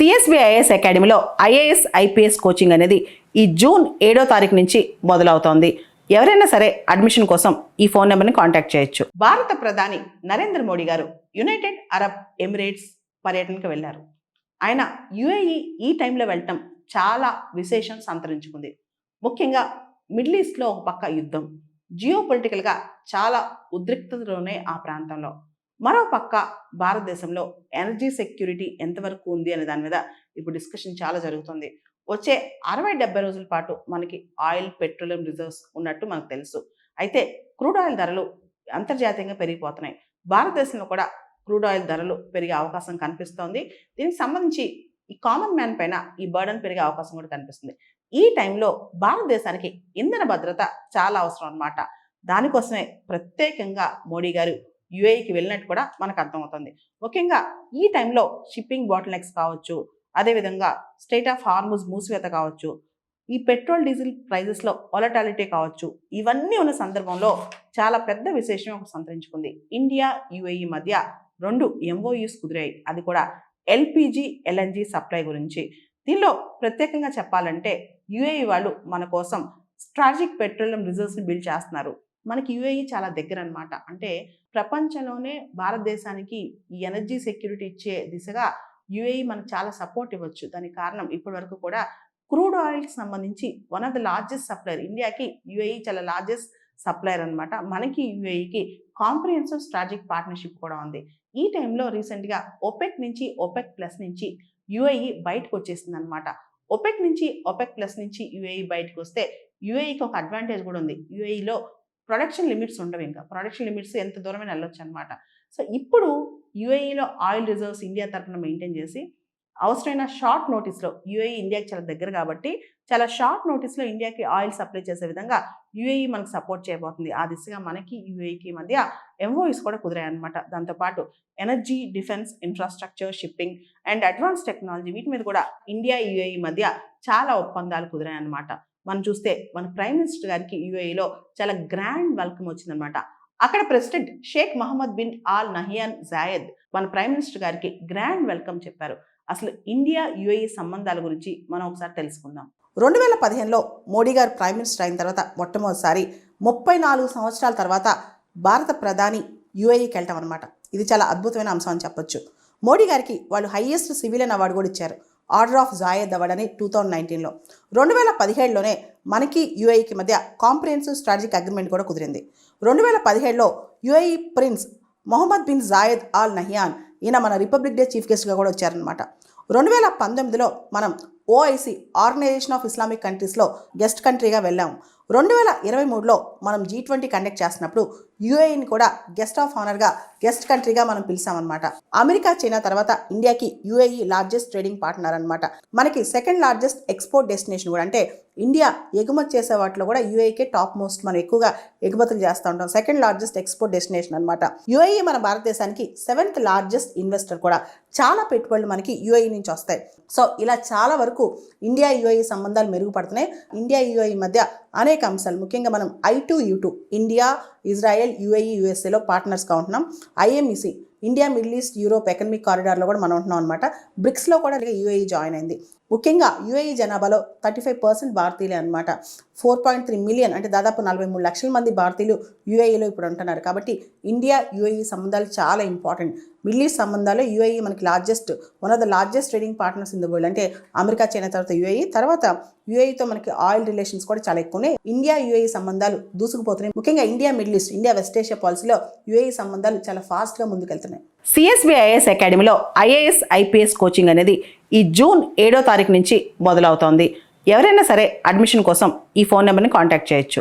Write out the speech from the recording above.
CSBIS అకాడమీలో IAS IPS coaching అనేది ఈ జూన్ 7వ తారీఖు నుంచి మొదలవుతోంది. ఎవరైనా సరే అడ్మిషన్ కోసం ఈ ఫోన్ నెంబర్ని కాంటాక్ట్ చేయొచ్చు. భారత ప్రధాని నరేంద్ర మోడీ గారు యునైటెడ్ అరబ్ ఎమిరేట్స్ పర్యటనకు వెళ్లారు. ఆయన యుఏఈ ఈ టైంలో వెళ్ళటం చాలా విశేషం సంతరించుకుంది. ముఖ్యంగా మిడిల్ ఈస్ట్లో ఒక పక్క యుద్ధం, జియో పొలిటికల్గా చాలా ఉద్రిక్తతలోనే ఆ ప్రాంతంలో, మరో పక్క భారతదేశంలో ఎనర్జీ సెక్యూరిటీ ఎంతవరకు ఉంది అనే దాని మీద ఇప్పుడు డిస్కషన్ చాలా జరుగుతుంది. వచ్చే 60-70 రోజుల పాటు మనకి ఆయిల్, పెట్రోలియం రిజర్వ్స్ ఉన్నట్టు మనకు తెలుసు. అయితే క్రూడ్ ఆయిల్ ధరలు అంతర్జాతీయంగా పెరిగిపోతున్నాయి. భారతదేశంలో కూడా క్రూడ్ ఆయిల్ ధరలు పెరిగే అవకాశం కనిపిస్తోంది. దీనికి సంబంధించి ఈ కామన్ మ్యాన్ పైన ఈ బర్డన్ పెరిగే అవకాశం కూడా కనిపిస్తుంది. ఈ టైంలో భారతదేశానికి ఇంధన భద్రత చాలా అవసరం అన్నమాట. దానికోసమే ప్రత్యేకంగా మోడీ గారు యుఏఈకి వెళ్ళినట్టు కూడా మనకు అర్థమవుతుంది. ముఖ్యంగా ఈ టైంలో షిప్పింగ్ బాటిల్ నెక్స్ కావచ్చు, అదేవిధంగా స్టేట్ ఆఫ్ హార్ముజ్ మూసివేత కావచ్చు, ఈ పెట్రోల్ డీజిల్ ప్రైజెస్లో వాలటాలిటీ కావచ్చు, ఇవన్నీ ఉన్న సందర్భంలో చాలా పెద్ద విశేషం ఒకటి సంతరించుకుంది. ఇండియా యుఏఈ మధ్య 2 MOUs కుదిరాయి. అది కూడా ఎల్పిజి, ఎల్ఎన్జి సప్లై గురించి. దీనిలో ప్రత్యేకంగా చెప్పాలంటే యుఏఈ వాళ్ళు మన కోసం స్ట్రాటజిక్ పెట్రోలియం రిజర్వ్స్ని బిల్డ్ చేస్తున్నారు. మనకి యుఏఈ చాలా దగ్గర అనమాట. అంటే ప్రపంచంలోనే భారతదేశానికి ఈ ఎనర్జీ సెక్యూరిటీ ఇచ్చే దిశగా యుఏఈ మనకు చాలా సపోర్ట్ ఇవ్వచ్చు. దానికి కారణం ఇప్పటి వరకు కూడా క్రూడ్ ఆయిల్కి సంబంధించి one of the largest supplier. ఇండియాకి యుఏఈ చాలా లార్జెస్ట్ సప్లయర్ అనమాట. మనకి యుఏఈకి కాంప్రిహెన్సివ్ స్ట్రాటజిక్ పార్ట్నర్షిప్ కూడా ఉంది. ఈ టైంలో రీసెంట్గా OPEC నుంచి OPEC ప్లస్ నుంచి యుఏఈ బయటకు వచ్చేసింది అనమాట. OPEC నుంచి OPEC ప్లస్ నుంచి యుఏఈ బయటకు వస్తే యుఏఈకి ఒక అడ్వాంటేజ్ కూడా ఉంది. యుఏఈలో ప్రొడక్షన్ లిమిట్స్ ఉండవు. ఇంకా ప్రొడక్షన్ లిమిట్స్ ఎంత దూరమైనా వెళ్ళొచ్చు అనమాట. సో ఇప్పుడు యుఏఈలో ఆయిల్ రిజర్వ్స్ ఇండియా తరఫున మెయింటైన్ చేసి అవసరమైన షార్ట్ నోటీస్లో, యుఏఈ ఇండియాకి చాలా దగ్గర కాబట్టి చాలా షార్ట్ నోటీస్లో ఇండియాకి ఆయిల్ సప్లై చేసే విధంగా యుఏఈ మనకు సపోర్ట్ చేయబోతుంది. ఆ దిశగా మనకి యుఏఈకి మధ్య MOUs కూడా కుదిరాయన్నమాట. దాంతోపాటు energy, defence, infrastructure, shipping and advance technology, వీటి మీద కూడా ఇండియా యుఏఈ మధ్య చాలా ఒప్పందాలు కుదిరాయన్నమాట. మనం చూస్తే మన ప్రైమ్ మినిస్టర్ గారికి యుఏఈలో చాలా గ్రాండ్ వెల్కమ్ వచ్చిందనమాట. అక్కడ president Sheikh Mohammed bin Al Nahyan Zayed మన ప్రైమ్ మినిస్టర్ గారికి గ్రాండ్ వెల్కమ్ చెప్పారు. అసలు ఇండియా యుఏఈ సంబంధాల గురించి మనం ఒకసారి తెలుసుకుందాం. 2015లో మోడీ గారు ప్రైమ్ మినిస్టర్ అయిన తర్వాత మొట్టమొదటిసారి 34 సంవత్సరాల తర్వాత భారత ప్రధాని యుఏఈకి వెళ్ళటం అనమాట. ఇది చాలా అద్భుతమైన అంశం అని చెప్పొచ్చు. మోడీ గారికి వాళ్ళు హైయెస్ట్ సివిలియన్ అవార్డు కూడా ఇచ్చారు, ఆర్డర్ ఆఫ్ జాయద్ అవార్డు అని 2019లో. 2017లోనే మనకి యుఏఈకి మధ్య కాంప్రిహెన్సివ్ స్ట్రాటజిక్ అగ్రిమెంట్ కూడా కుదిరింది. 2017లో UAE prince Mohammed bin Zayed Al Nahyan, ఈయన మన రిపబ్లిక్ డే చీఫ్ గెస్ట్గా కూడా వచ్చారనమాట. 2019లో మనం OIC, ఆర్గనైజేషన్ ఆఫ్ ఇస్లామిక్ కంట్రీస్లో గెస్ట్ కంట్రీగా వెళ్ళాము. 2023లో మనం G20 కండక్ట్ చేస్తున్నప్పుడు యుఏఈని కూడా గెస్ట్ ఆఫ్ ఆనర్గా, గెస్ట్ కంట్రీగా మనం పిలిచామన్నమాట. అమెరికా, చైనా తర్వాత ఇండియాకి యుఏఈ లార్జెస్ట్ ట్రేడింగ్ పార్ట్నర్ అనమాట. మనకి సెకండ్ లార్జెస్ట్ ఎక్స్పోర్ట్ డెస్టినేషన్ కూడా. అంటే ఇండియా ఎగుమతి చేసే వాటిలో కూడా యుఏఈకే టాప్ మోస్ట్. మనం ఎక్కువగా ఎగుమతులు చేస్తూ ఉంటాం. సెకండ్ లార్జెస్ట్ ఎక్స్పోర్ట్ డెస్టినేషన్ అనమాట. యుఏఈ మన భారతదేశానికి 7th లార్జెస్ట్ ఇన్వెస్టర్ కూడా. చాలా పెట్టుబడులు మనకి యుఏఈ నుంచి వస్తాయి. సో ఇలా చాలా వరకు ఇండియా యుఏఈ సంబంధాలు మెరుగుపడుతున్నాయి. ఇండియా యుఏఈ మధ్య అనేక అంశాలు, ముఖ్యంగా మనం I2U2 ఇండియా, ఇజ్రాయెల్, యుఏఈ, యుఎస్ఏలో పార్ట్నర్స్గా ఉంటున్నాం. IMEC India, middle east, Europe economic కారిడార్లో కూడా మనం ఉంటున్నాం అనమాట. బ్రిక్స్లో కూడా యుఏఈ జాయిన్ అయింది. ముఖ్యంగా యుఏఈ జనాభాలో 35% భారతీయులే అనమాట. 4.3 మిలియన్, అంటే దాదాపు 43 లక్షల మంది భారతీయులు యుఏఈలో ఇప్పుడు ఉంటున్నారు. కాబట్టి ఇండియా యుఏఈ సంబంధాలు చాలా ఇంపార్టెంట్. మిడిల్ ఈస్ట్ సంబంధాలు యుఏఈ మనకి one of the largest trading partners in the world. అంటే అమెరికా, చైనా తర్వాత యుఏఈ, తర్వాత యుఏఈతో మనకి ఆయిల్ రిలేషన్స్ కూడా చాలా ఎక్కువ ఉన్నాయి. ఇండియా యుఏఈ సంబంధాలు దూసుకుపోతున్నాయి. ముఖ్యంగా India middle east, India west Asia పాలసీలో యుఏఈ సంబంధాలు చాలా ఫాస్ట్గా ముందుకెళ్తున్నాయి. సిఎస్బిఐఎస్ అకాడమీలో ఐఏఎస్ ఐపీఎస్ కోచింగ్ అనేది ఈ జూన్ 7వ తారీఖు నుంచి మొదలవుతోంది. ఎవరైనా సరే అడ్మిషన్ కోసం ఈ ఫోన్ నెంబర్ని కాంటాక్ట్ చేయొచ్చు.